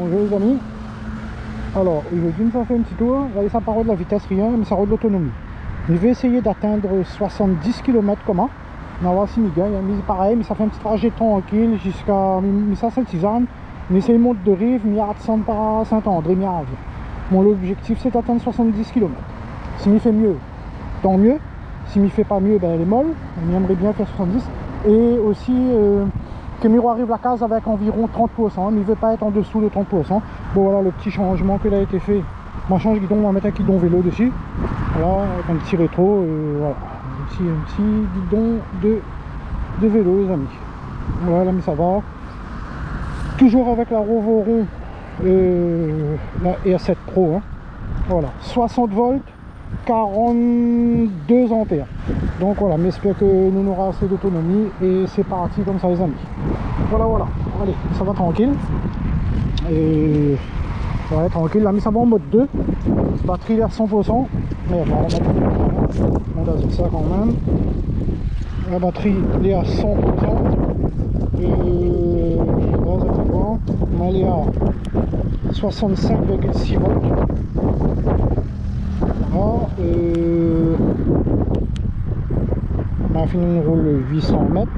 Bonjour les amis. Alors aujourd'hui nous avons fait un petit tour. Regardez, ça parle de la vitesse rien, mais ça parle de l'autonomie. Je vais essayer d'atteindre 70 km comment. On va voir si Miguel a mis pareil, mais ça fait un petit trajet tranquille jusqu'à Saint-Suzanne. On essaye de monter de rive, mi-descendre par Saint-André, mi-Ave. Mon objectif c'est d'atteindre 70 km. S'il m'y fait mieux, tant mieux. S'il m'y fait pas mieux, ben elle est molle. On aimerait bien faire 70. Et aussi que Miro arrive la case avec environ 30%, mais il ne veut pas être en dessous de 30%. Bon voilà le petit changement que a été fait. On change guidon, on va mettre un guidon vélo dessus. Voilà, avec un petit rétro, voilà. Un petit guidon de vélo les amis. Voilà, mais ça va. Toujours avec la Rovoron la R7 Pro. Hein. Voilà, 60 volts, 42 ampères. Donc voilà, mais j'espère que nous aurons assez d'autonomie et c'est parti comme ça les amis. Voilà, allez, ça va tranquille. Et ouais, tranquille, là, mais ça va en mode 2. Batterie à 100%. Mais on va remettre ça quand même. La batterie est à 100%. Elle est à 65,6 volts. Voilà. On a fini une roule 800 mètres.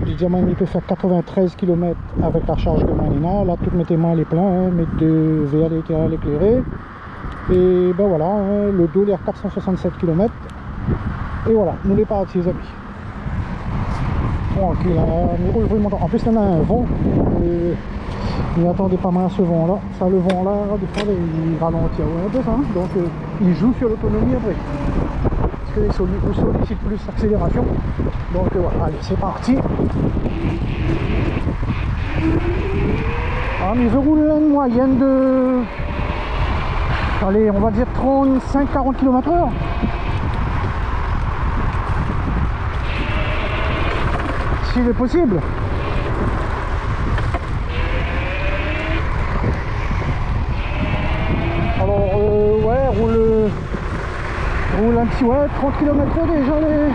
Je dis même il peut faire 93 km avec la charge de Manina. Là, toutes mes témoins les pleins, hein, mes deux VA latéral éclairés. Et ben voilà, hein, le dos est à 467 km. Et voilà, nous les partis les amis. Tranquille, hein, en plus il y en a un vent. Il attendait pas mal à ce vent là. Ça, le vent là, des fois il ralentit un peu ça. Hein, donc il joue sur l'autonomie après. Parce que les sollicite plus l'accélération. Donc voilà, allez, c'est parti. Ah, mais je roule une moyenne de, allez, on va dire 35-40 km/h. S'il est possible. Alors ouais, roule un petit, ouais, 30 km/h déjà les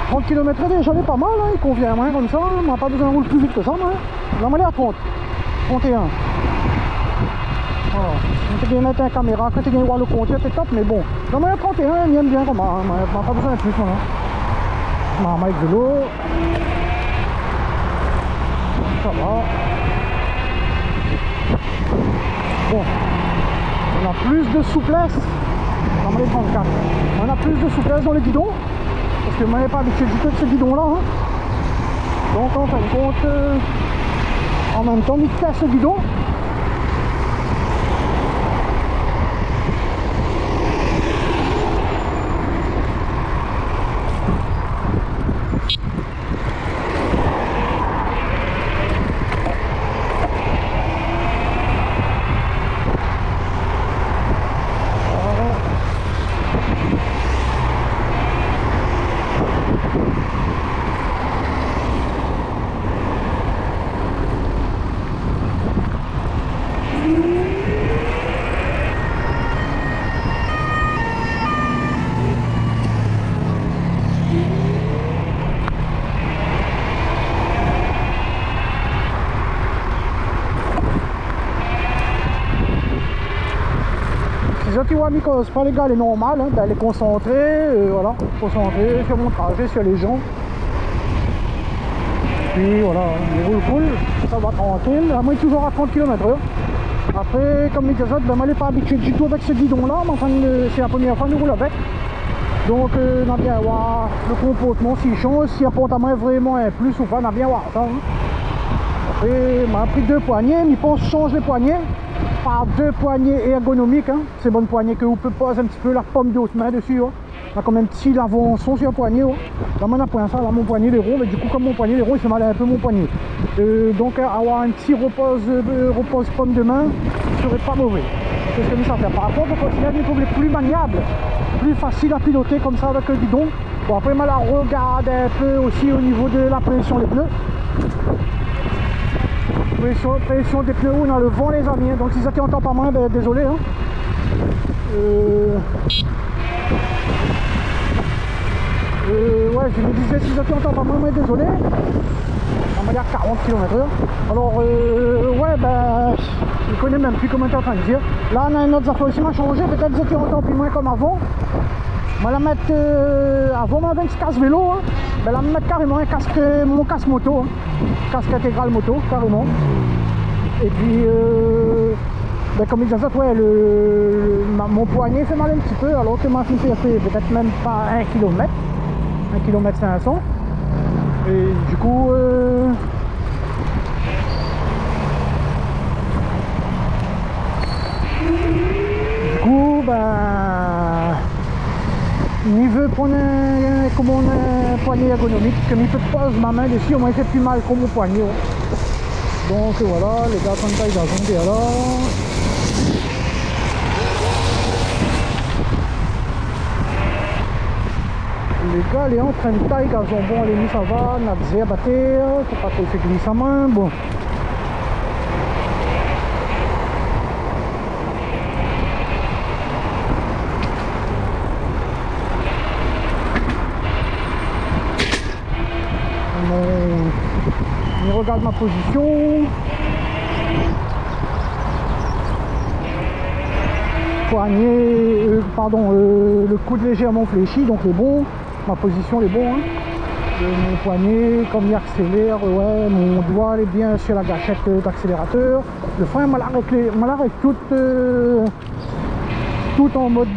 30 km/h déjà les pas mal, hein, il convient moins comme ça, on n'a pas besoin de rouler plus vite que ça, hein. Là on est à 30, 31. Voilà. Quand tu viens mettre une caméra, quand tu viens voir le compteur, c'est top, mais bon, là on est à 31, il aime bien comme ça, on n'a pas besoin de plus, voilà. On a avec de l'eau. Ça va. Bon. On a plus de souplesse. On va les 34. On a plus de souplesse dans les guidons. Parce que moi, je n'ai pas habitué du tout de ce guidon là. Hein. Donc en fin de compte, en même temps, il casse le guidon. Tu vois, Miko, c'est pas les gars, elle est normale, hein, elle est concentrée, voilà, concentrée sur mon trajet, sur les gens. Puis voilà, les roule cool, ça va tranquille, moi il est toujours à 30 km/h. Après, comme les autres, ben, moi elle n'est pas habituée du tout avec ce guidon là, mais enfin c'est la première fois que je roule avec. Donc on a bien voir le comportement s'il change, s'il apporte à moi vraiment un plus ou pas, on a bien voir ça. Hein. Après, on m'a pris 2 poignées, mais il pense change les poignées. Par 2 poignées ergonomiques, hein. C'est bonne poignée que vous pouvez poser un petit peu la paume de votre main dessus. Hein. Là, comme un petit lavançon sur un poignet. Hein. Là, on a point ça, là, mon poignet est rond, mais du coup, comme mon poignet est rond, il fait mal un peu mon poignet. Donc, avoir un petit repose paume de main serait pas mauvais. C'est ce que nous ça fait. Par contre, on continue à trouver plus maniable, plus facile à piloter comme ça avec le guidon. Bon, après, on la regarde un peu aussi au niveau de la pression des pneus. Pression des pneus, on a le vent les amis, donc si ça qui entend pas moins, ben, désolé. Hein. Ouais, je me disais si ça qui entend pas moins, mais désolé. va dire 40 km/h. Alors, ouais, ben, je connais même plus comment tu es en train de dire. Là, on a une autre affaire aussi, m'a changé, peut-être que c'était autant plus moins comme avant. On va la mettre, avant, on avait un casque vélo, hein. Ben là, on va mettre carrément un casque, mon casque moto, hein. Casque intégral moto, carrément. Et puis, ben, comme il disait, ouais, mon poignet fait mal un petit peu, alors que ma fille fait peut-être même pas 1 km, 1 km 500. Et du coup, ben, il veut prendre un poignet ergonomique, comme il peut pose ma main dessus, au moins il fait plus mal que mon poignet. Ouais. Donc voilà, les gars sont taille gazon là. Les gars, il est en train de taille gazon. Bon, les mis ça va, on a des herbes à terre, faut pas trop faire glisser sa main. Bon. Il regarde ma position. Poignet, le coude légèrement fléchi, donc c'est bon. Ma position est bon. Hein. Mon poignet, comme il accélère, ouais, mon doigt est bien sur la gâchette d'accélérateur. Le frein m'a l'arrête tout en mode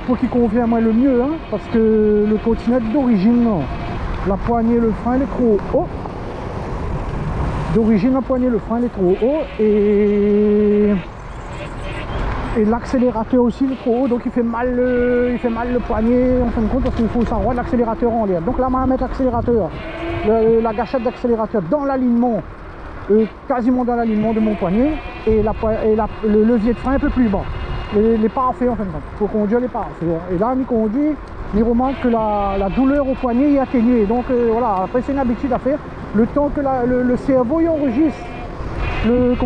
pour qu'il convienne à moi le mieux, hein, parce que le continent d'origine, la poignée, le frein il est trop haut. D'origine, la poignée, le frein il est trop haut et l'accélérateur aussi il est trop haut, donc il fait mal le poignet en fin de compte, parce qu'il faut s'envoyer l'accélérateur en l'air. Donc là, on va mettre l'accélérateur, la gâchette d'accélérateur dans l'alignement, quasiment dans l'alignement de mon poignet, et le levier de frein un peu plus bas. Les paraffés en fin de compte, il faut conduire les paraffés. Et là, on conduit, il remarque que la douleur au poignet est atténuée. Donc voilà, après c'est une habitude à faire. Le temps que le cerveau y enregistre le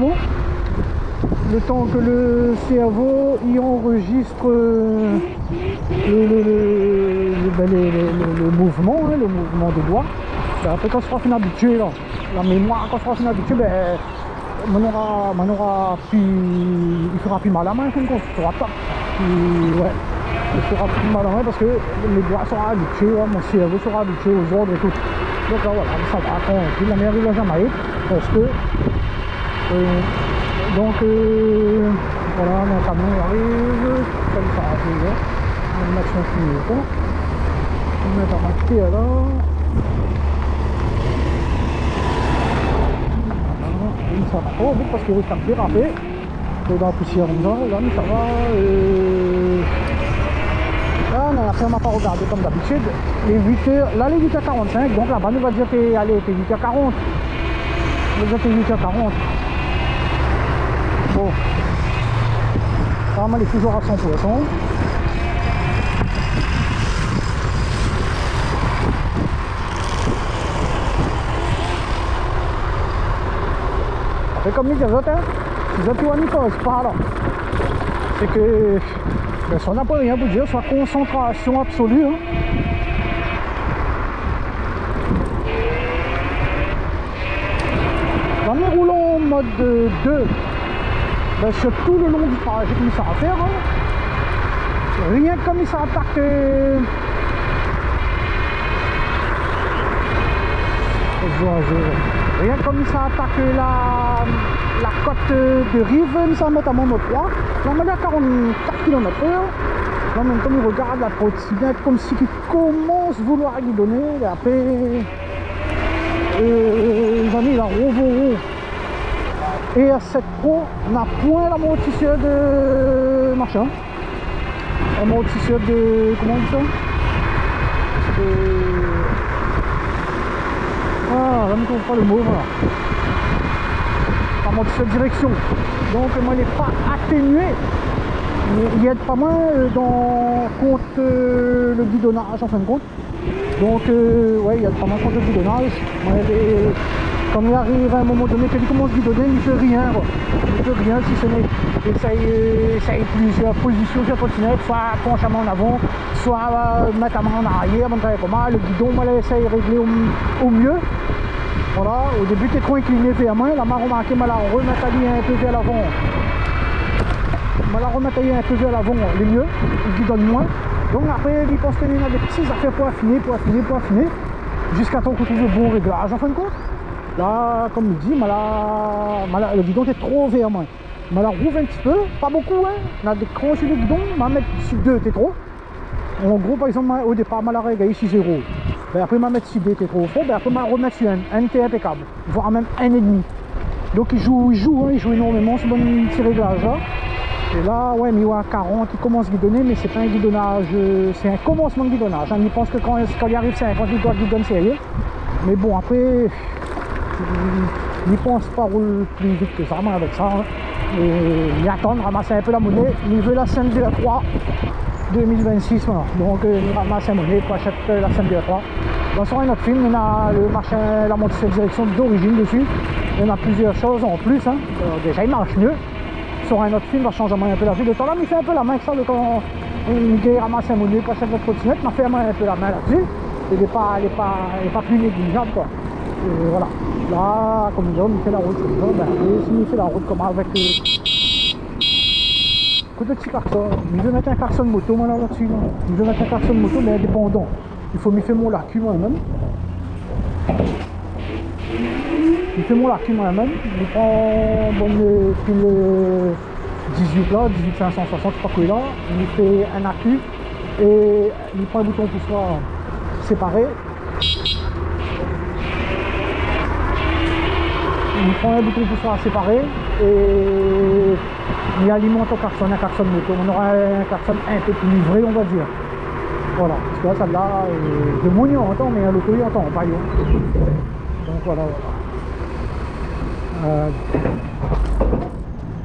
temps que le cerveau y enregistre le mouvement, hein, le mouvement des doigts. Ben, après quand on sera fin habitué, là, la mémoire, quand on sera fin habitué, ben, il fera plus mal à la main, il fera pas. Ouais, il fera plus mal à la main parce que les doigts seront habitués, hein, mon cerveau sera habitué aux ordres et tout. Donc là voilà, ça va, tranquille, la meilleure de la Jamaïque, parce que donc voilà, mon camion arrive, comme ça arrive, on va mettre son clignotant, on va mettre un marqué là. Voilà, ça va pas vite parce qu'il risque de déraper, dans la poussière comme ça, là, mais ça va. Là, on a fait, on m'a pas regardé comme d'habitude, les 8h, là les 8h45, donc là-bas, nous va dire que allez, t'es 8h40, on va dire que t'es 8h40. Bon, elle est toujours à 100%. Après, comme les autres, hein, les autres ne posent pas là. C'est que ben, ça n'a pas rien pour dire, soit concentration absolue. Hein. Là, nous roulons en mode 2. Ben, sur tout le long du trajet, j'ai commencé à faire. Hein. Rien que comme il s'attaque. Rien que comme il s'attaque la côte de rive, il s'en met à mon moto 3. Là, on est à 44 km/h. Là, même comme il regarde la trottinette, comme si il commence à vouloir lui donner. Et après, ils ont mis la Rovo. Et à cette Pro n'a point l'amortisseur de machin. Amortisseur de. Comment on dit ça? Ah, là, je ne trouve pas le mot, voilà. Amortisseur de direction. Donc, moi, il n'est pas atténué. Il aide pas mal contre le bidonnage, en fin de compte. Donc, ouais, il aide pas mal contre le bidonnage. Comme il arrive à un moment donné, quand il commence à bidonner, il ne fait rien. Quoi. Il ne fait rien si ce n'est essaye plusieurs positions sur la trottinette, soit penche la main en avant, soit mettre la main en arrière, le guidon, moi, essaye de régler au mieux. Voilà, au début t'es trop incliné vers main, là m'a remarqué, m'a la remettre un peu vers l'avant. M'a la remettre un peu vers l'avant, les mieux, il guidonne moins. Donc après, il pense qu'il y a des petites affaires pour affiner, jusqu'à temps qu'on trouve le bon réglage en fin de compte. Là, comme il dit, le guidon est trop vers moi. Je la rouvre un petit peu, pas beaucoup, hein. On a des crans sur le guidon, on va mettre sur 2, t'es trop. En gros, par exemple, au départ, je la réglé sur 0. Ben, après, je vais mettre sur 2, t'es trop fort. Ben, après, je vais remettre sur 1 t'es impeccable, voire même 1,5. Donc, il joue énormément ce bon petit réglage là. Et là, ouais, mais il y a 40, il commence à guidonner, mais c'est pas un guidonnage, c'est un commencement de guidonnage. Hein. Il pense que quand il arrive 50, il doit guidonner sérieux. Mais bon, après, il ne pense pas rouler plus vite que ça, mais avec ça. Hein. Et il attend, ramasser un peu la monnaie. Il veut la scène de la 3 2026. Voilà. Donc, il ramasse la monnaie pour acheter la scène de la 3. Dans sur un autre film, on a le machin, la montée de direction d'origine dessus. Il y en a plusieurs choses en plus. Hein. Déjà, il marche mieux. Sur un autre film, on va changer un peu la vue. De temps là, il fait un peu la main avec ça. Quand il ramasse la monnaie pour acheter notre trottinette, il fait un peu la main là-dessus. Elle n'est pas plus négligeable, quoi. Et voilà. Là, comme il dit, on fait la route comme ça. Ben, et s'il fait la route comme avec coup de petit klaxon. Il veut mettre un klaxon moto, moi là-dessus. Là. Il veut mettre un klaxon moto, mais indépendant. Il faut m'y faire mon lacu moi-même. Il fait mon lacu moi-même. Il prend bonne pile 18 là, 18 560, je sais pas quoi là. Il fait un accu et il prend un bouton poussoir séparé. Il prend un bouton poussoir séparé et il alimente au klaxon, un klaxon moto. On aura un klaxon un peu plus livré, on va dire. Voilà, parce que là, celle-là, de mon on entend, mais l'auto, il entend pas. Donc voilà.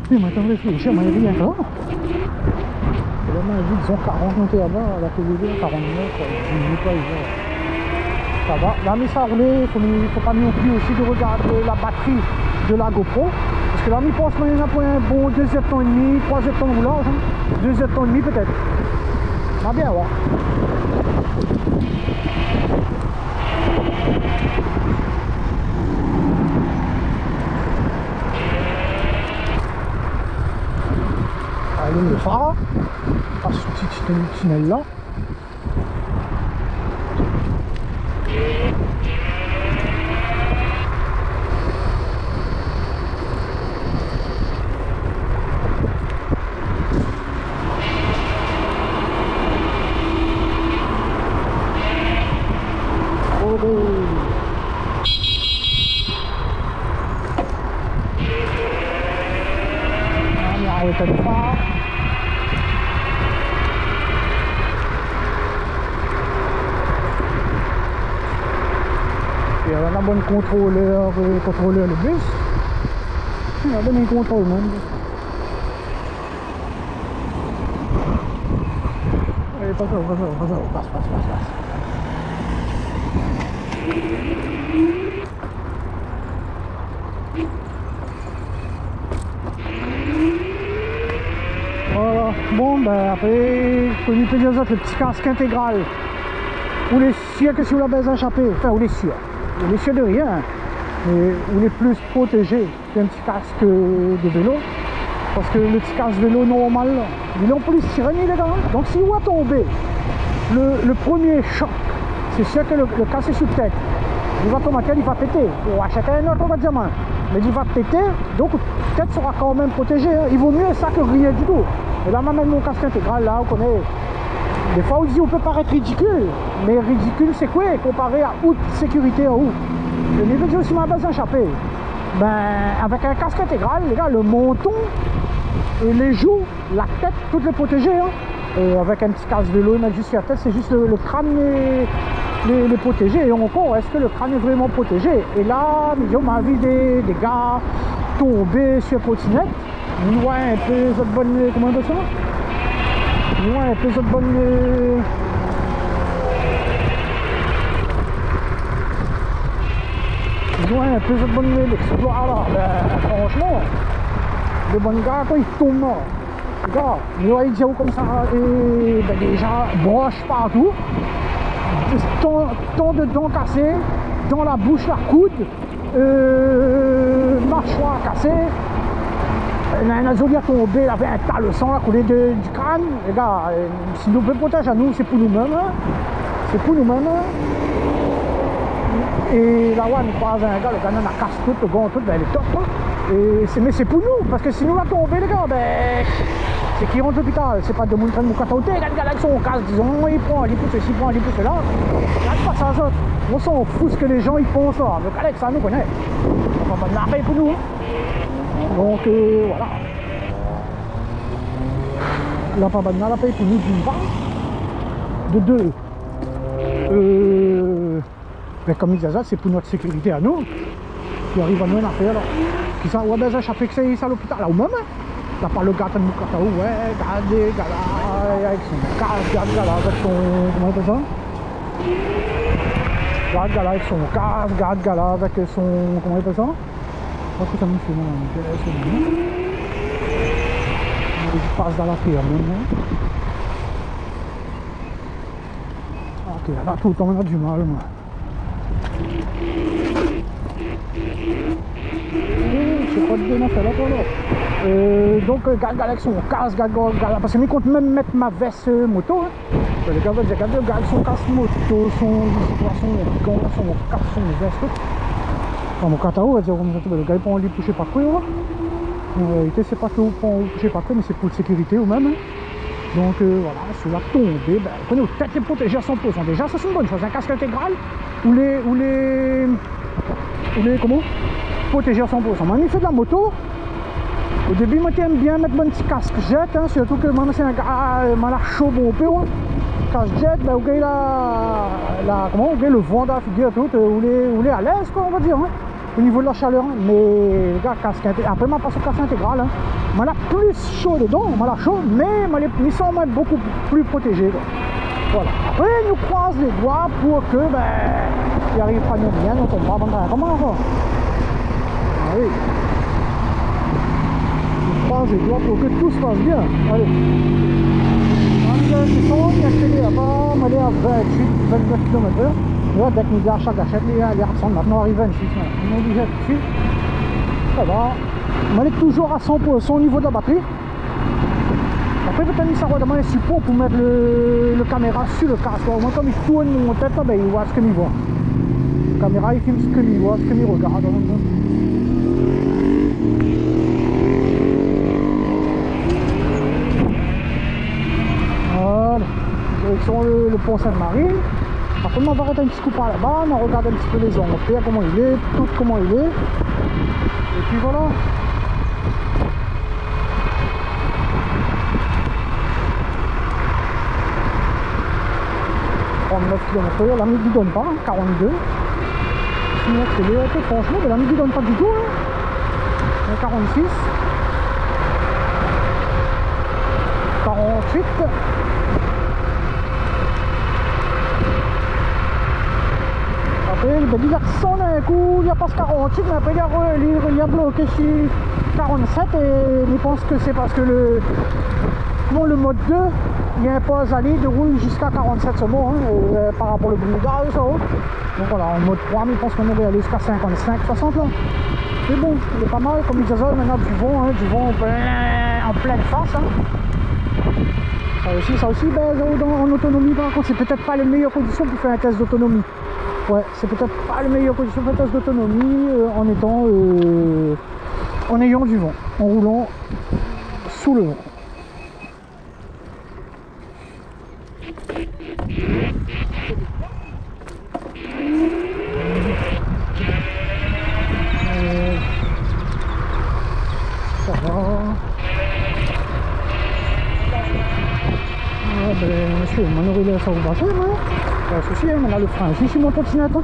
Mais maintenant, réfléchir, mais il y a rien là. Et là, on a dit, disons 40 montées là-bas, à la TV, 49, 18 là, ça va. Là, mais ça a roulé, il ne faut pas non plus aussi de regarder la batterie de la GoPro. Parce que là, il pense qu'il y en a pour un bon 2 septembre et demi, 3 septembre roulage, 2 septembre et demi peut-être. On va bien voir. Allume le phare, passe ce petit tunnel là. Arrête le phare. Et on a un bon contrôleur le bus. On a donné un contrôle même. Allez, passe. Voilà. Bon, ben après, comme il peut dire ça, le petit casque intégral. Ou les sûr que si vous l'avez échappé, enfin, ou les sûr de rien, mais on est plus protégé qu'un petit casque de vélo. Parce que le petit casque vélo normal, il est en plus tiré les gars. Donc si vous tombez, le premier choc, c'est sûr que le casque est sous tête. Il va tomber, il va péter. On va acheter un autre, on va dire, mais il va péter, donc la tête sera quand même protégée. Hein. Il vaut mieux ça que rien du tout. Et là, même mon casque intégral, là, on connaît. Des fois, on dit on peut paraître ridicule, mais ridicule, c'est quoi comparé à haute sécurité en haut. Le niveau de aussi ma base échappée. Ben, avec un casque intégral, les gars, le menton, et les joues, la tête, tout est protégé. Hein. Et avec un petit casque vélo, il met juste la tête, c'est juste le crâne les protéger. Et encore, est-ce que le crâne est vraiment protégé? Et là, on m'a vu des gars tomber sur la trottinette. Nous voyons un peu cette bonne. Comment on dit ça? Nous voyons un peu cette bonne. Nous voyons un peu cette bonne l'exploit là. Ben, franchement, les bons gars, quand ils tombent là, les gars, ils voient des comme ça, et ben, des gens brochent partout. Tant de dents cassées, dans la bouche, la coude, mâchoire cassée. Un azolier tombé, il avait un tas de sang là, coulé du crâne. Les gars, si nous pouvons protéger à nous, c'est pour nous-mêmes. Hein. C'est pour nous-mêmes. Hein. Et là, ouais, nous croise un gars, le gars, on a casse tout, le gant, tout, ben, il est top. Hein. Mais c'est pour nous, parce que si nous va tomber, les gars, ben, c'est qui rentre à l'hôpital. C'est pas de montrer mon catauté, les gars, ils sont au casse, disons, il prend, il pousse ceci, il prend, il pousse cela. Là, c'est pas ça, ça. On s'en fout ce que les gens ils pensent là. Donc, Alex, ça nous connaît. On va pas de la paix pour nous. Hein. Donc voilà. La Pabana la paye pour nous d'une part. De deux. Ben, comme il disait ça, c'est pour notre sécurité à nous. Qui arrive à nous une affaire là. Qui ça, ouais ben ça fait que c'est à l'hôpital là ou même. Là par le gars de Moukata, ouais, regardez, gars avec son casque, regarde gars avec son. Comment on appelle ça? Regarde gars avec son casque, regarde gars avec son. Comment on appelle ça? Parce que ça me fait mal, c'est bon. Il passe dans la pierre maintenant. Ok, là tout le temps on a du mal. Moi. C'est pas de bien fait là toi là. Donc regarde avec son casque, regarde, parce que je compte même mettre ma veste moto. Hein. Le gars va dire, regarde avec son casque moto, son casque, son veste. Enfin, mon catao va dire, le gars il prend lui toucher pas quoi. En réalité c'est pas tout pour toucher pas quoi, mais c'est pour la sécurité ou même. Donc voilà, sur la tombée, ben, prenez aux têtes les protégés à 100%. Déjà ça c'est une bonne chose, un casque intégral ou les comment protéger à 100%. Moi il fait de la moto. Au début moi j'aime bien mettre mon petit casque jet, hein, surtout que moi c'est un gars mal chaud bon peu. Hein. Casque jet, ben, il comment le vent dans la figure tout, ou les à l'aise quoi on va dire. Hein. Au niveau de la chaleur, hein. Mais les gars, casque intégral, après ma passe au casque intégral, hein. Moi là plus chaud dedans, moi là chaud, mais ils sont beaucoup plus protégés. Quoi. Voilà. Après nous croise les doigts pour que il arrive pas nous rien, on tombe pas avant de comment quoi. Ah oui. On croise les doigts pour que tout se passe bien. Allez. C'est son, il y a accéléré là-bas, on allait à 29 km/h. Là, dès que nous achat gâchette, les ressemble maintenant arrive à 26. On est obligé tout de suite. Ça va. On est toujours à 100% au niveau de la batterie. Après, peut-être ça va demander un support pour mettre le caméra sur le casque. Au moins, comme il tourne mon tête, là, il voit ce qu'il voit. La caméra, il filme ce qu'il voit, ce qu'il regarde. Voilà. Direction le pont Sainte-Marie. Après, on va arrêter un petit coup par là-bas, on regarde un petit peu les ampères, comment il est, tout comment il est. Et puis voilà. 39 km/h, la musique ne donne pas, hein, 42. Sinon, c'est le ok, franchement, mais la musique ne donne pas du tout. Hein. 46. 48. Après, il descend d'un coup, il passe 48, mais après il a bloqué sur 47 et il pense que c'est parce que le mode 2, il impose à l'île de rouler jusqu'à 47 seulement, hein, par rapport au brouillard et ça. Donc voilà, en mode 3, mais il pense qu'on devrait aller jusqu'à 55, 60 là. Mais bon, il est pas mal, comme il disait, maintenant du vent en pleine face. Hein. Ça aussi en autonomie, par contre, c'est peut-être pas les meilleures conditions pour faire un test d'autonomie. Ouais, c'est peut-être pas les meilleures conditions pour un test d'autonomie en ayant du vent, en roulant sous le vent. Ça va. Ah ben, monsieur, maintenant ça vous passe, hein. Pas de souci, hein, maintenant le frein ici sur mon trottinette. Hein.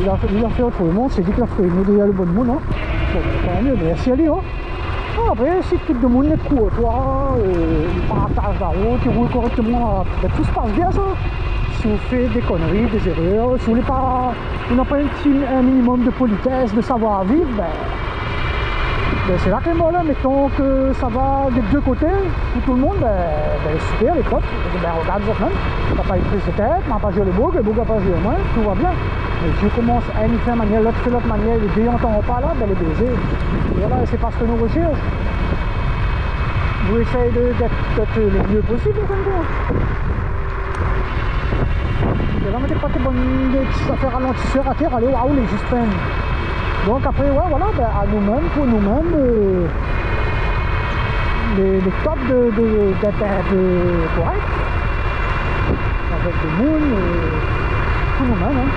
Il a fait autrement, c'est dit qu'il a fait il y a le bon monde. Hein. Bon, tant mieux, merci à lui. Hein. Ah, après, si tout le monde est courtois, il partage la route, il roule correctement, tout se passe bien ça. Si vous faites des conneries, des erreurs, si vous n'avez pas un minimum de politesse, de savoir-vivre, Ben, c'est là que moi là, mettons que ça va des deux côtés, pour tout le monde, ben super, les potes, ben regarde ça même, t'as pas eu prise de tête, m'a pas joué le bouc va pas jouer moi, tout va bien. Mais si je commence à une faire manière, l'autre fait l'autre manière, les deux n'entendront pas là, ben les baiser. Et voilà, c'est parce que nous recherchons. Vous essayez d'être le mieux possible, comme ça. Et là, mettez pas tes bonnes affaires ralentisseurs à terre, allez, waouh, les juste peine. Donc après, ouais, voilà, ben, à nous-mêmes, pour nous-mêmes, les tops d'être corrects, avec des moules, pour nous-mêmes. Hein.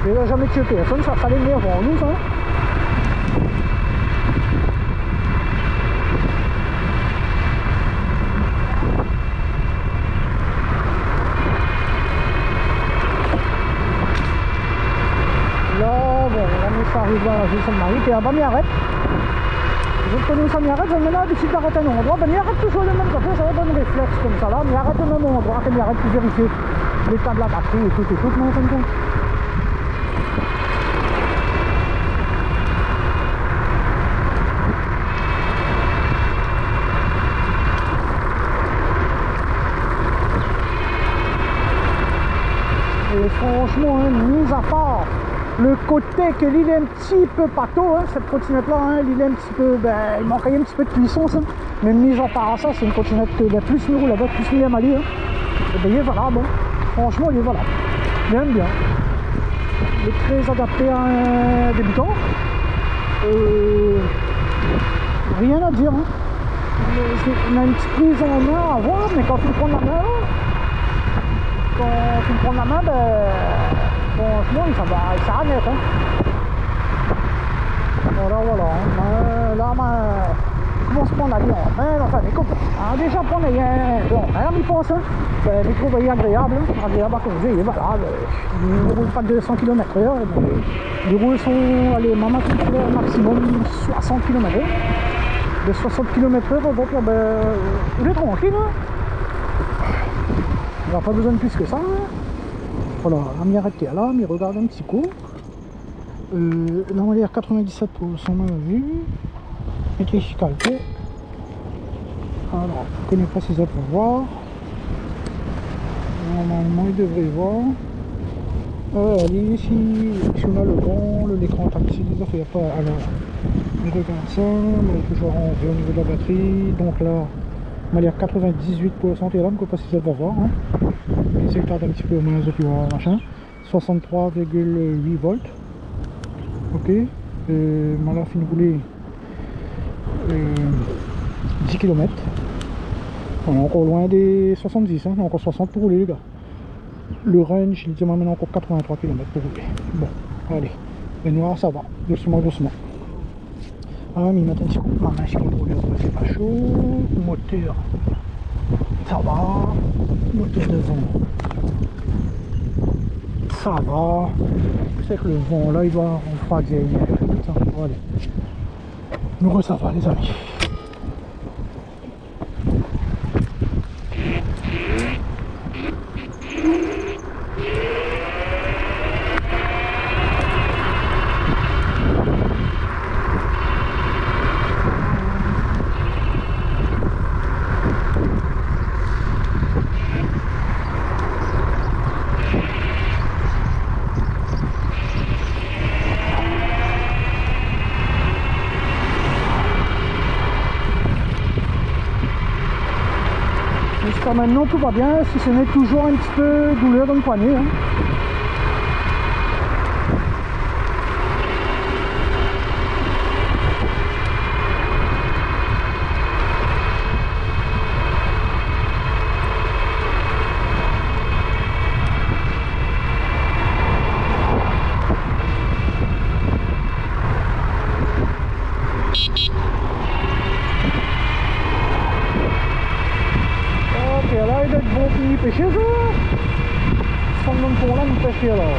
J'espère jamais tuer personne, ça fallait venir avant nous, ça. Ça arrive là, je Sainte-Marie, puis là-bas, il arrête. Je connais ça, il arrête, j'en ai l'habitude d'arrêter à un endroit, ben il arrête toujours le même affaire, ça va donner un réflexe comme ça là, mais il arrête au même endroit, puis il arrête pour vérifier l'état de la batterie et tout, moi, comme ça. Et franchement, hein, mis à part le côté que l'île est un petit peu pâteau, hein, cette trottinette là, hein, l'île est un petit peu, ben, il manquait un petit peu de puissance, hein, mais mis à part ça, c'est une trottinette qui est plus mi roule avec, plus mi à Mali, hein, et ben, il est valable, hein. Franchement il est valable, j'aime bien, il est très adapté à un débutant, rien à dire, hein. Il a une petite prise en main à voir, mais quand tu prends la main, ben, franchement, il s'arrête, hein. Voilà. Là, je commence à prendre la vie en main, enfin, mais déjà prendre la vie en main, il pense, hein. Le micro est agréable à conduire, voilà. Il ne roule pas de 200 km/h, les roues sont, allez, maximum 60 km/h. De 60 km/h, donc, ben, il est tranquille, hein. Il n'y a pas besoin de plus que ça, hein. Voilà, là, m'y arrêter là, m'y regarde un petit coup. Là, on va dire 97% on a vu. Électrique calqué. Alors, je ne connais pas si ça peut voir. Normalement, il devrait voir. Ici, on a le vent, l'écran tactile, il n'y a pas. Alors, on regarde ça, on est toujours en V au niveau de la batterie. Donc là, on va dire 98% et là, je ne sais pas si ça va voir. Hein. C'est que un petit peu moins de machin. 63,8 volts. Ok. Maintenant, fin de rouler 10 km. On est encore loin des 70, hein. On a encore 60 pour rouler, les gars. Le range, il dit maintenant encore 83 km pour rouler. Bon, allez. Les noirs, ça va. Doucement. Ah, mais il met un petit coup. Ma main, c'est pas chaud. Moteur, ça va. Moteur devant, ça va. C'est que le vent là, il va refroidir. Ça va aller. Donc ça va, les amis. Jusqu'à maintenant tout va bien, si ce n'est toujours un petit peu douleur dans le poignet, hein. Là, il doit être bon pour y pêcher, ça. Sans le même pour là, nous pêcher alors.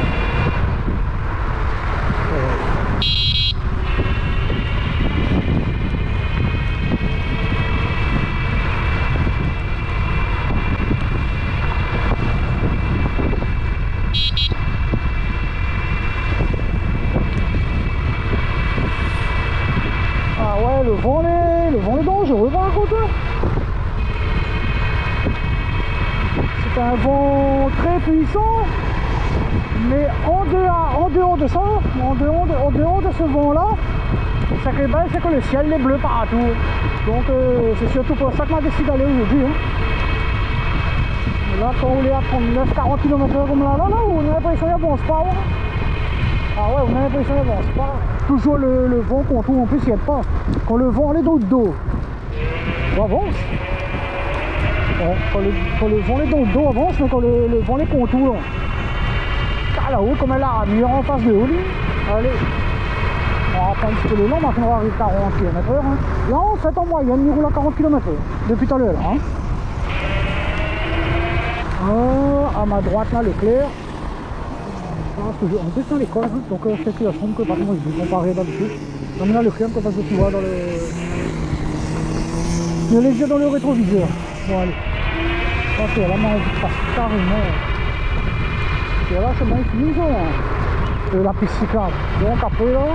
vent est dangereux par contre. C'est un vent très puissant, mais en dehors de ça, en dehors de ce vent-là, ce qui est belle, c'est que le ciel est bleu partout. Donc c'est surtout pour ça que m'a décidé d'aller aujourd'hui. Hein. Là, quand on est à 39-40 km/h comme là, on a l'impression qu'il n'avance pas. Ouais. Ah ouais, on a l'impression qu'il n'avance pas. Toujours le vent qu'on trouve, en plus il n'y a pas. Quand le vent est dans le dos, on avance. Ouais, quand le vent est dans le dos, on avance, mais quand le vent est contour, ah là-haut, comme elle a l'armure en face de haut. Allez, on va prendre un petit peu le long, maintenant on va arriver à 40 km/h. Hein. Là, en fait, en moyenne, il roule à 40 km/h depuis tout à l'heure. Hein. À ma droite, là, l'éclair. En plus, dans l'école, hein, donc c'est que la chambre que par contre, je vais comparer d'habitude. Comme là, le clair, comme ça, tu vois dans le. Je les yeux dans le rétroviseur. Bon, allez. Ok, là, on envie de passer carrément. Et là, chemin est fini, hein. La piste cyclable. Donc après, là,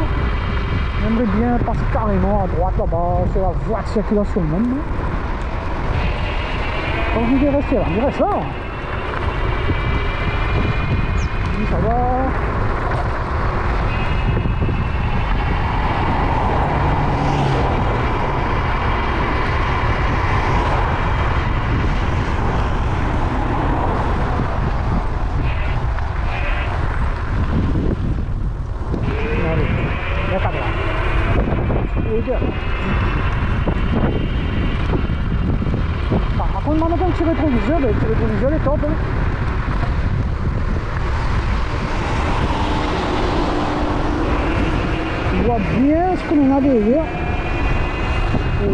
j'aimerais bien passer carrément à droite là-bas. C'est la voie de circulation même. Donc, je vais rester là. Il reste là. Ça va. Allez, la caméra. Par contre, maintenant un petit rétroviseur, le rétroviseur est top. Hein. On voit bien ce que l'on a derrière. Il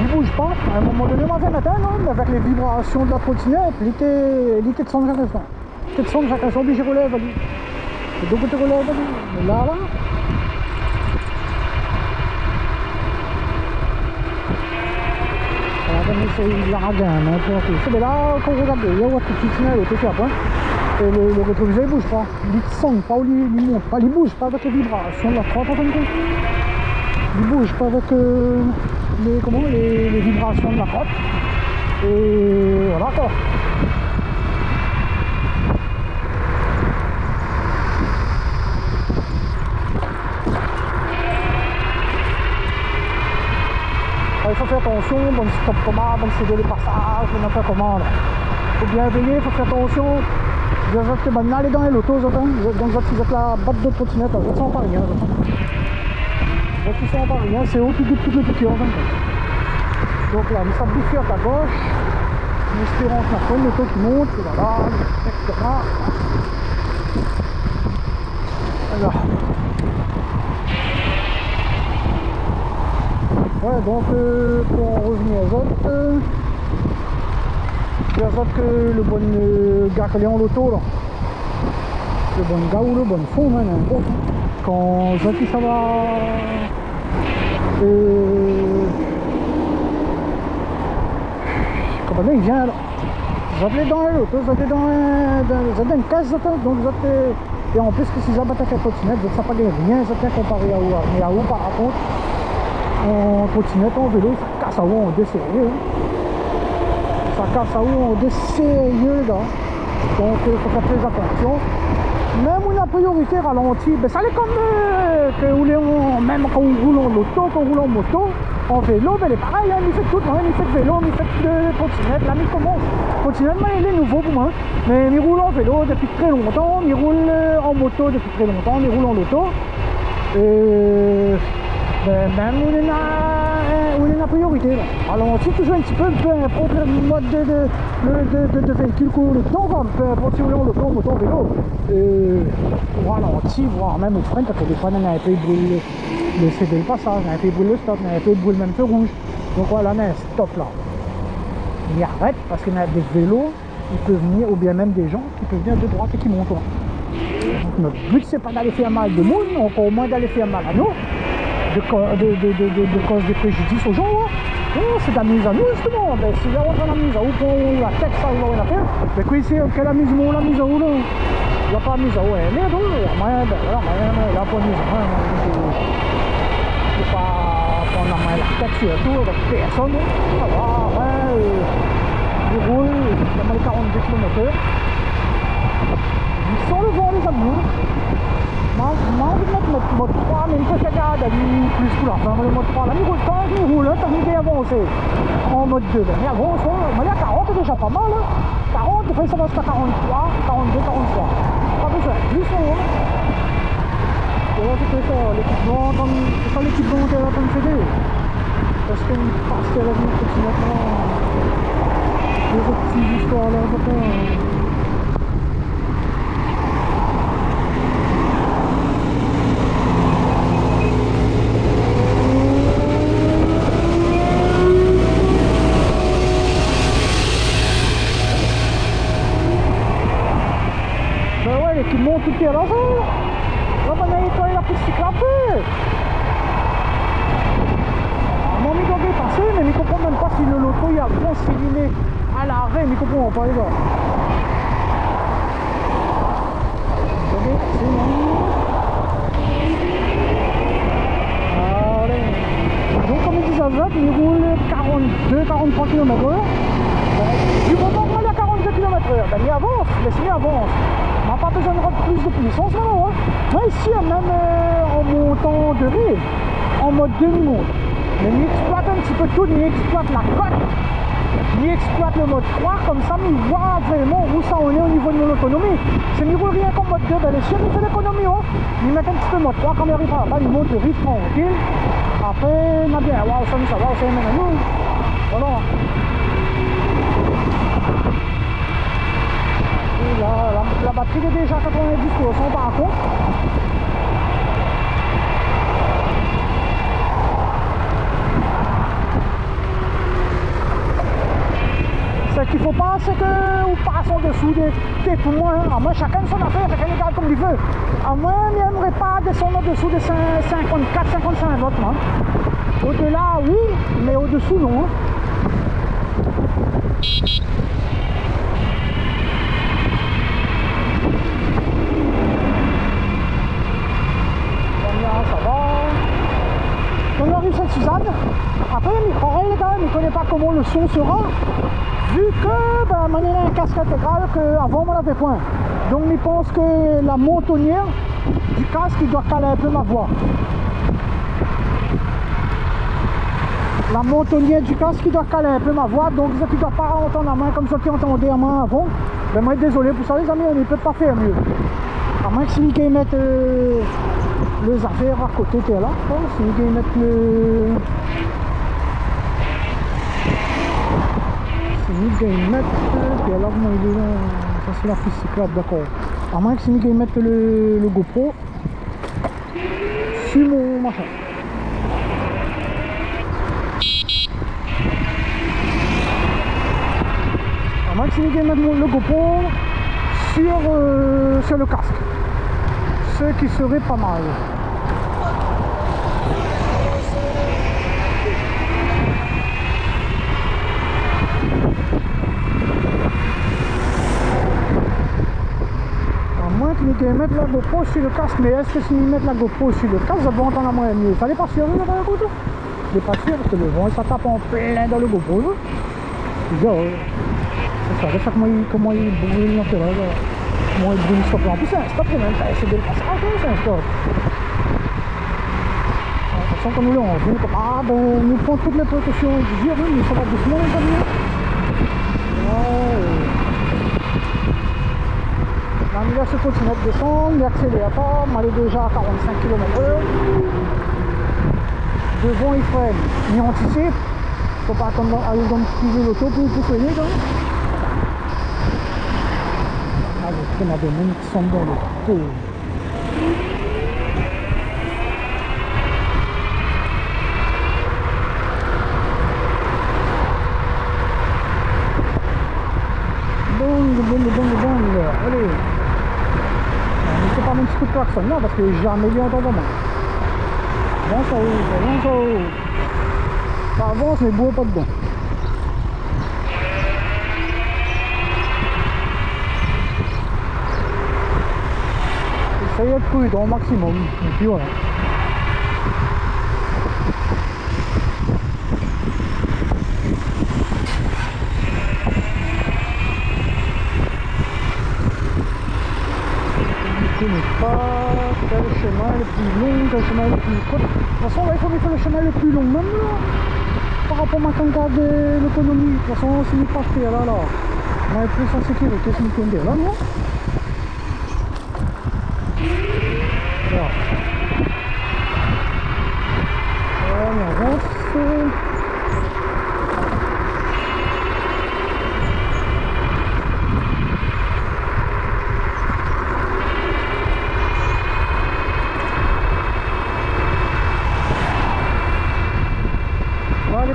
ne bouge pas. À un moment donné, on va faire matin, avec les vibrations de la trottinette, il était de son chaque instant. Il était de son chaque instant, puis je relève. Et donc, tu relèves. Mais là. C'est la ragaine, hein, mais là, quand vous regardez, il y a votre trottinette, elle était à point. Et le rétroviseur il bouge pas, il ne sonne pas, il monte pas, il bouge pas avec les vibrations de la crotte en fin de compte. Il bouge pas avec les vibrations de la crotte. Et voilà quoi. Il faut faire attention, bonne stop commande, bonne céder les passages, bonne faire commande. Il faut bien veiller, il faut faire attention. Vous êtes maintenant aller dans les lotos, donc vous êtes la batte de trottinette, vous êtes sans pas rien. Vous êtes sans pas rien, c'est au tout le petit en fait. Donc là, nous sommes bouffés à ta gauche, nous espérons que la première moto qui monte, et voilà, etc. Alors. Ouais, donc pour en revenir aux autres, que le bon gars qui est en loto là, le bon gars ou le bon fond, hein, n'importe. Quand Zaki ça va, comment il vient là, vous êtes dans un loto, vous êtes dans une case, donc vous êtes, et en plus que si vous abattez avec la trottinette, vous ne savez pas rien, vous êtes bien comparé à où, mais à où par contre, en trottinette, en vélo, ça casse à où on desserré. Ça casse à où on est sérieux là. Donc il faut faire très attention. Même une priorité ralentie, ben, ça l'est comme que même quand on roule en auto, quand on roule en moto, en vélo, ben, c'est pareil, hein, il fait tout, hein, il fait de vélo, il fait de trottinette, là il commence. Trottinette, il est nouveau pour moi, mais il roule en vélo depuis très longtemps, il roule en moto depuis très longtemps, il roule en auto. Et ben, même on est la priorité là. Alors si toujours un petit peu importe le mode de véhicule qu'on est dedans, peu importe si on est en auto, en moto, en vélo, on ralentit, voire même au frein, parce que des fois on a un peu brûlé le CD le passage, on a un peu brûlé le stop, on a un peu brûlé même feu rouge. Donc voilà, on a un stop là. Il arrête parce qu'il y a des vélos qui peuvent venir, ou bien même des gens qui peuvent venir de droite et qui montent là. Donc notre but c'est pas d'aller faire mal de monde, encore au moins d'aller faire mal à nous. De cause des préjudices aux gens, hein. Oh, c'est d'amuser à nous justement. Ben, si là on va l'amuser à où pour la tête, ça on va faire. Ben quoi ici, quel amusement la mise à où là? Il n'y a pas mise à où, mais non, il y a moyen, ben voilà, moyen, là pour mise à où. faut pas prendre la main à la tête surtout avec personne. Ça va, ouais, je roule, j'ai les 42 km/h. Ils sont le vent les amis. J'ai envie de mettre notre mode 3, mais il faut que garde plus pour la fin. Le mode 3, là, il roule quand il roule, t'as vu qu'il avance en mode 2. Mais avance, mais là, 40 c'est déjà pas mal. 40, après ça va jusqu'à 43, 42, 43. Pas besoin, plus haut. Et là, c'est ça, l'équipement, c'est pas l'équipement qu'elle a comme CD. Parce qu'elle est revenue petit maintenant. Les autres petites histoires là, qui monte tout à l'envers. Là, on a nettoyé la piste cyclable. Mon micro est passé, mais il ne comprend même pas si le loto il a bien s'éliminer à l'arrêt, il ne comprend pas les gars. Donc, comme il disait Jacques, il roule 42-43 km/h. Du moment qu'on est à 42 km/h, ben il avance, laissez-le avance. On n'a pas besoin de rendre plus de puissance maintenant. Hein. Là ici, même en montant de rive, en mode demi-monte. Mais il exploite un petit peu tout, il exploite la côte, il exploite le mode 3, comme ça il voit vraiment où ça en est au niveau de l'autonomie. Si il ne roule rien comme mode 2, ben les chiens il fait l'économie. Hein. Il met un petit peu le mode 3 quand il arrive là, il monte le rythme tranquille. Après, on a bien, wow, ça va, c'est maintenant. Voilà. La batterie est déjà à 90% par contre. Ce qu'il ne faut pas, c'est qu'on passe en dessous des poumons. À moins chacun son affaire, chacun regarde comme il veut. À moins, il n'aimerait pas descendre en dessous des 54-55 volts. Hein. Au-delà, oui, mais au-dessous, non. Hein. On arrive cette Suzanne. Après, il croirait quand même, il ne connaît pas comment le son sera. Vu que, ben, maintenant, il a un casque intégral qu'avant, on n'avait point. Donc, il pense que la montonnière du casque, il doit caler un peu ma voix. La montonnière du casque, il doit caler un peu ma voix. Donc, il ne doit pas entendre la main comme ça qui entendait la main avant. Ben, moi, désolé pour ça, les amis, on ne peut pas faire mieux. À moins que si Mickey mette les affaires à côté, t'es là. Si Mickey mette le... Si Mickey mette... T'es là, comment il est là. Ça, c'est la piste cyclable, d'accord. À moins que si Mickey mette le GoPro sur mon machin. À moins que si Mickey mette le GoPro sur le casque. Ce qui serait pas mal. À moins qu'ils mettent la GoPro sur le casque, mais est-ce que s'ils mettent la GoPro sur le casque, ça va entendre la moyenne mieux? Ça n'est pas sûr, là, par contre. Je n'est pas sûr parce que le vent, ça tape en plein dans le GoPro. C'est ça, regarde comment il brûle l'intérieur. Comment il brûle le stop. En plus, c'est un stop, même. C'est de le passer. Ah, c'est un stop. De toute façon, comme nous l'avons vu, ah ben, nous prenons toutes les précautions. Je dis, oui, mais ça va doucement, les amis. Là, se continue de descendre, il accélère pas, on est déjà à 45 km/h. Devant, il freine, il anticipe. Faut pas attendre aller dans le l'auto pour freiner, quand même. Ah, je traîne à des gens qui sont dans l'auto. Bon, allez. Je ne sais pas mon petit coup de klaxon là parce que j'ai jamais vu entendre moi. Bon, ça roule. Ça avance, mais bois pas dedans. Essayez de prudent au maximum. Et puis voilà. pas quel chemin le plus long, quel chemin le plus court. De toute façon, là, il faut faire le chemin le plus long, même là. Par rapport à quand de l'autonomie. De toute façon, c'est une partie là, là. On est plus en sécurité, c'est une là, non? Voilà. On avance.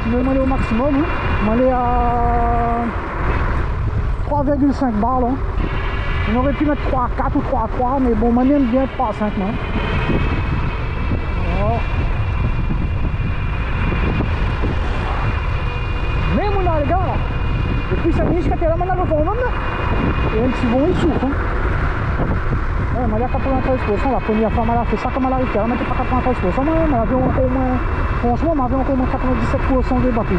Je vais aller au maximum, hein. Je vais aller à 3,5 bars là. On aurait pu mettre 3,4 ou 3,3, mais bon, moi j'aime bien 3,5 là. Voilà. Mais mon gars, les gars, depuis 5 minutes quand t'es là, maintenant le vent même, et un petit vent il souffle. Hein. Ouais, elle a 93%, la première fois elle a fait ça comme elle arrive, elle n'a pas 93%, elle avait au moins, franchement, elle avait encore au moins 97% des batteries.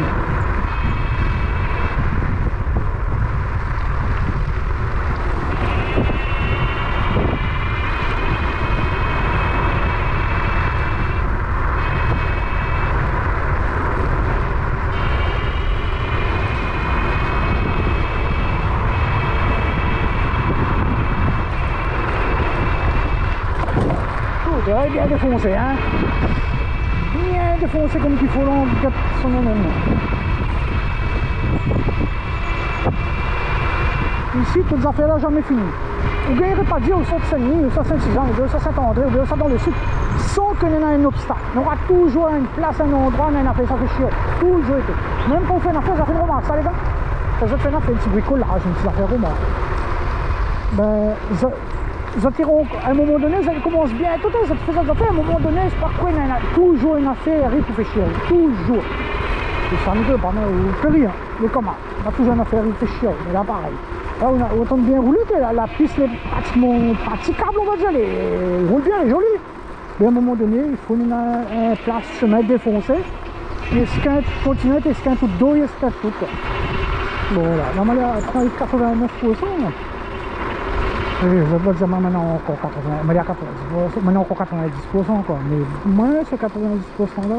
Bien défoncé, hein. Bien défoncé comme qu'il faut là, en son nom. Ici, toutes les affaires là jamais finies. Vous ne gagnerez pas dire au centre Saint-Denis, au centre Saint-Suzanne, au centre Saint-André, au centre dans le sud, sans qu'il y ait un obstacle. Il y aura toujours une place, un endroit, une affaire, ça fait chier. Toujours été. Même quand on fait une affaire, ça fait une remarque, ça les gars. Quand vous faites une affaire, un petit bricolage, une petite affaire remarque. Ben, à un moment donné, ça commence bien, tout ça fait ça affaires, à un moment donné, c'est pas quoi, il y a toujours une affaire qui fait chier, toujours. Et ça ne veut pas, on fait rien, mais comment? On a toujours une affaire qui fait chier, mais là pareil. Là, on a autant de bien rouler que la piste est pratiquement praticable, on va dire, elle roule bien, elle est jolie. Mais à un moment donné, il faut un place chemin défoncé, et esquinte, continue, esquinte tout dos, et esquinte tout, quoi. Bon, voilà, là, on est à 89%, là. Je vais pas dire maintenant encore 80, mais il y a 90%, maintenant encore 90% quoi, mais moins c'est 90% là,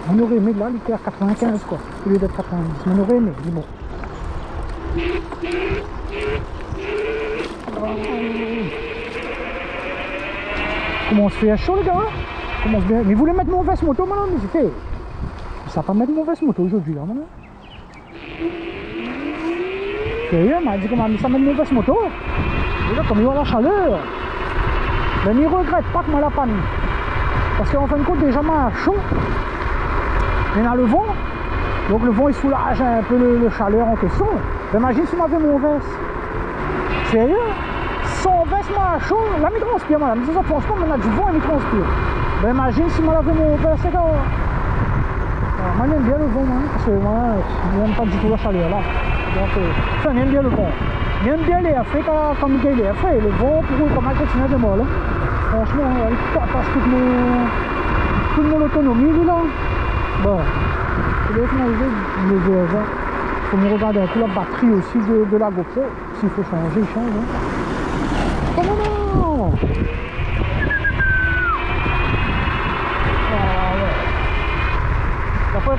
on aurait aimé là, il était à 95 quoi, au lieu d'être 90, mais on aurait aimé, mais bon. Comment on se fait chaud les gars, commence bien, mais vous voulez mettre mon veste moto maintenant, mais c'était, ça va pas mettre mon veste moto aujourd'hui là maintenant. Sérieux, m'a dit comment ça met mon veste moto. Et là, comme il y a la chaleur, ben, il ne regrette pas que moi la panne. Parce qu'en fin de compte, déjà, moi, chaud, il y a le vent, donc le vent il soulage un peu le chaleur en question. Ben, imagine si moi j'avais mon veste. Sérieux? Sans veste, moi, chaud, là, il transpire, moi. Mais ça, franchement, on a du vent et il transpire. Ben, imagine si moi j'avais mon veste, c'est quoi? Moi, j'aime bien le vent, hein, parce que moi, je n'aime pas du tout la chaleur là. Donc, ça, j'aime bien le vent. J'aime bien les frais quand il y a les frais. Le vent, pour eux, comment continuer de moi là. Franchement, il partage toute mon autonomie là. Bon, je vais finaliser le VF. Il faut me regarder un peu la batterie aussi de la GoPro. S'il faut changer, il change. Hein. Oh non, non. Après,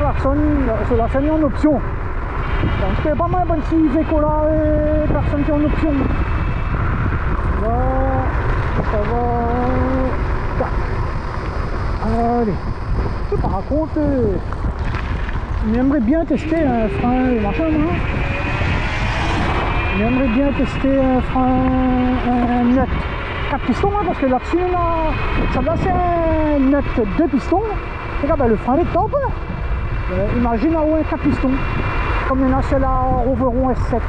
la scène est en option. Donc, c'est pas mal, bon petit véco là, et personne qui est en option. Là, ça va. Allez. Par contre, j'aimerais bien tester un frein machin, hein. J'aimerais bien tester un frein, un nut 4 pistons, hein, parce que là-dessus, ça là c'est un nut 2 pistons. Et là, ben, le frein est top. Imagine en haut un 4 pistons. Comme il y en a celle-là en Roveron S7.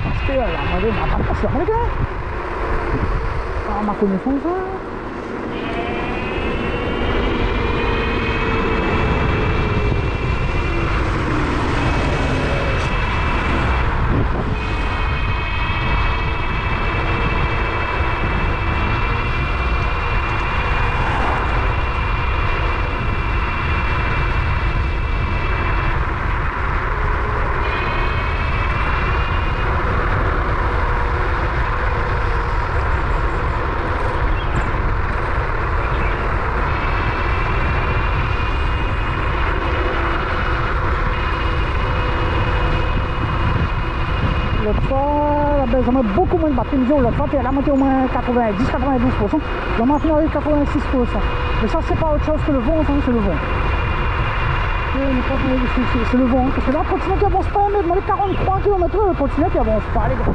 Parce que là, on va pas passer les gars. À ma connaissance. L'autre fois, ben, j'en mets beaucoup moins de batterie. L'autre fois, puis elle a monté au moins 90-92%. J'en mets avec 86%. Mais ça, c'est pas autre chose que le vent, hein, c'est le vent. C'est le vent. Parce que là, le trottinette, il avance pas, mais il 43 km/h, le trottinette, il avance pas, les gars.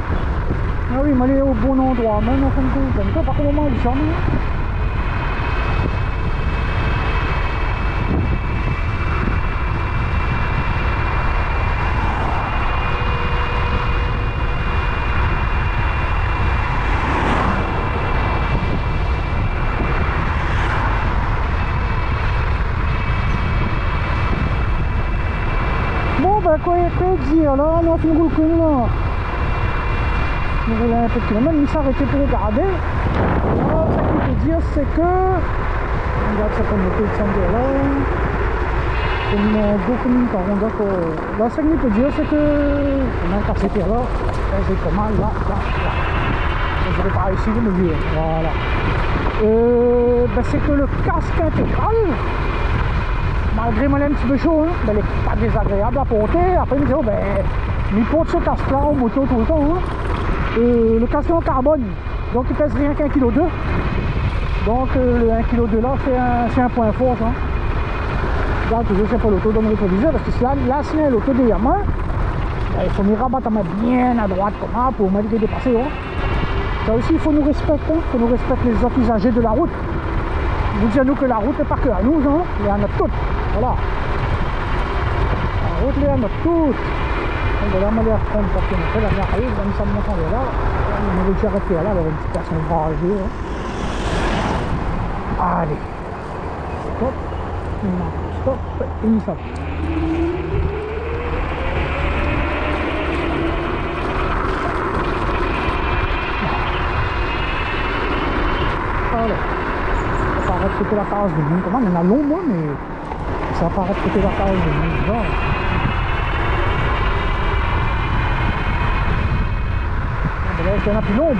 Ah oui, il est au bon endroit, même en fin de compte. Comme par contre, au moment, il jamais. Quoi dire là, moi qui me roule comme là. Je me roule un peu de kilomètres, il s'arrêtait pour regarder. Alors, ce qu'il peut dire, c'est que. Regarde ça comme le de là. Comme beaucoup de monde, d'accord. Là, ce qu'il peut dire, c'est que. On a cassé là. C'est comment là. Je vais pas ici, vous me dire. Voilà. Ben, c'est que le casque intégral. Malgré moi, il est un petit peu chaud, hein, ben, il n'est pas désagréable à porter. Après, il me dit, oh, ben, il porte ce casque-là en moto tout le temps. Hein. Le casque est en carbone, donc il pèse rien qu'1,2 kg. Donc, le 1,2 kg là, c'est un point fort. Hein. Là, toujours, c'est pas l'auto dans le rétroviseur, parce que là, c'est l'auto derrière moi. Ben, il faut nous rabattre à mettre bien à droite, comme ça, pour m'aider à dépasser. Hein. Ça aussi, il faut nous respecter. Il faut nous respecter les autres usagers de la route. Nous disons nous que la route n'est pas que à nous, hein, elle est à notre toute. Voilà. La route est à notre toute. Donc là, on va aller reprendre parce qu'on fait la mer arrive, même ça me monte en là. On va déjà arrêter là, il y a une petite personne enragée. Hein. Allez. Stop. Stop. Et nous ça. Allez. Ça arrête de côté la case de monde. Comment il y en a long, moi, mais ça apparaît de côté la case de monde. Genre. Ah, là, il y en a plus long.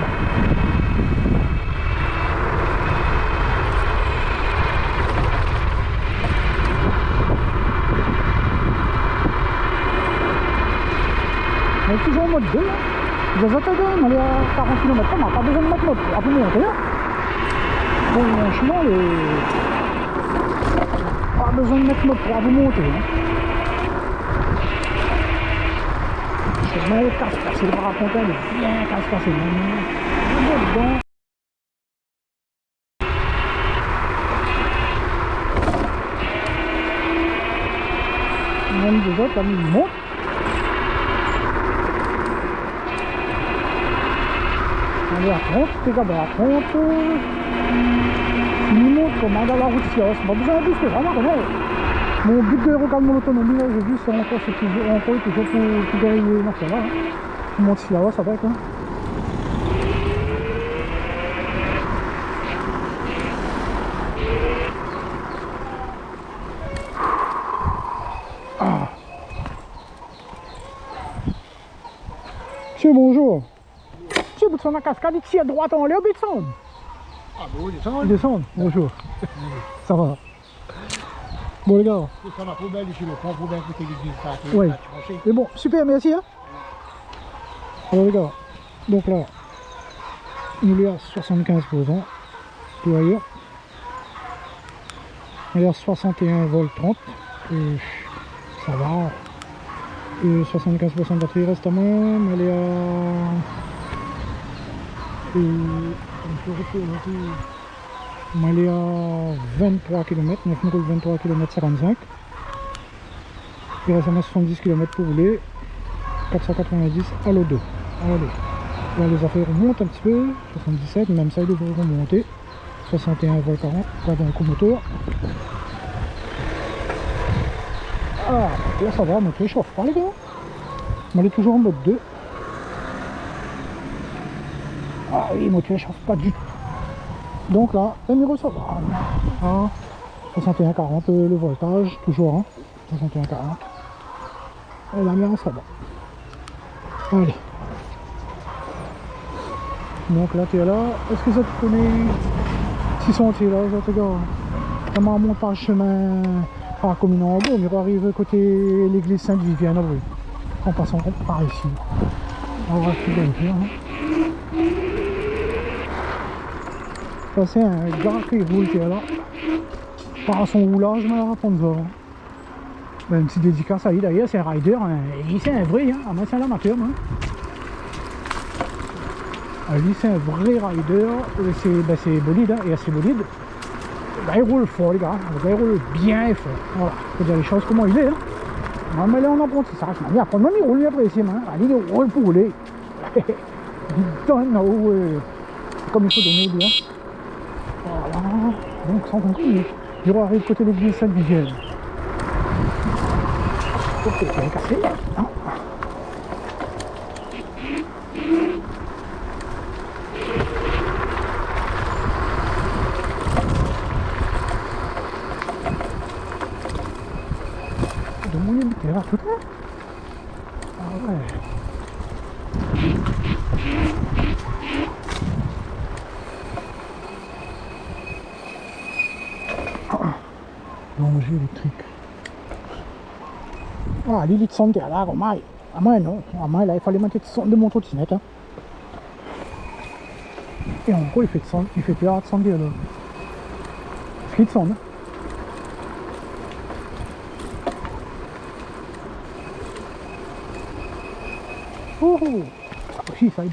On est toujours en mode 2. Hein. Les autres gars, on est à 40 km, on n'a pas besoin de mettre mode 3 pour monter. Hein. Bon, franchement, pas besoin de mettre mode 3 pour monter. Hein. Je mets le casque cassé, le raconter, il est bien casque cassé. Dedans. Même des autres, là, ils montent. Allez, à 30, t'es gars, à 30. Il monte comment dans la route Siaos. Pas besoin de booster, vraiment rien. Mon but de regarder mon autonomie, là, j'ai vu, c'est encore toujours pour gagner marcher là. Hein. Je monte Siaos avec. Hein. Ah. Monsieur, bonjour. Monsieur, vous êtes sur la cascade ici à droite en l'air, vous descendez. Ah bon, descendre. Descendre, bonjour. Ça va. Bon les gars. C'est la poubelle ici, le pont poubelle côté l'église. Oui. Et bon, super, merci. Hein. Alors les gars, donc là, il est à 75%. Tout ailleurs. Il est à 61 volts 30. Et ça va. Et 75% de batterie reste à moi, mais elle est à... Elle est à 23 km, 9,23 km 45. Il reste à 70 km pour rouler. 490 à l'eau 2. Allez. Là les affaires remontent un petit peu. 77, même ça il devrait remonter. 61 volts 40, pas dans le coup moteur. Ah, là ça va, notre réchauffe pas les gars. Mais elle est toujours en mode 2. Ah oui, mon moteur chauffe pas du tout. Donc là, le numéro ça va. Ah, 61,40 le voltage, toujours. Hein. 61,40. Et la mienne ça va. Allez. Donc là tu es là. Est-ce que ça te connaît 600 là, les gars? Comment un montage chemin par la commune en haut, on va arriver côté l'église Sainte-Vivienne, oui. En passant par ici. On va tout bien faire. Hein. Ça c'est un gars qui roule qui est là. Par son roulage, mais à Ponza. Une petite dédicace à lui d'ailleurs, c'est un rider, hein. Et c'est un vrai, hein. Moi c'est un amateur. Hein. Lui c'est un vrai rider, c'est bolide, hein. Et assez bolide. Le gars il roule fort les gars, le gars il roule bien fort. Voilà, faut dire les choses comment il est. Hein. Non mais là on apprentissage, mais après même il roule bien précis, hein. Il roule pour rouler. Il donne comme il faut donner lui. Hein. Voilà, donc sans compter, il va arriver de côté de l'église Saint-Miguel. Ok, il est cassé. Non. De mouiller le terrain tout là. Ah ouais. Danger électrique. Ah, l'île de sonde là, ormai. A moi non, ormai là il fallait mettre de mon trottinette. Hein. Et en gros il fait de sonde, il fait plus de sonde là. Ski de sonde. Oh, oh. Ah, si, ça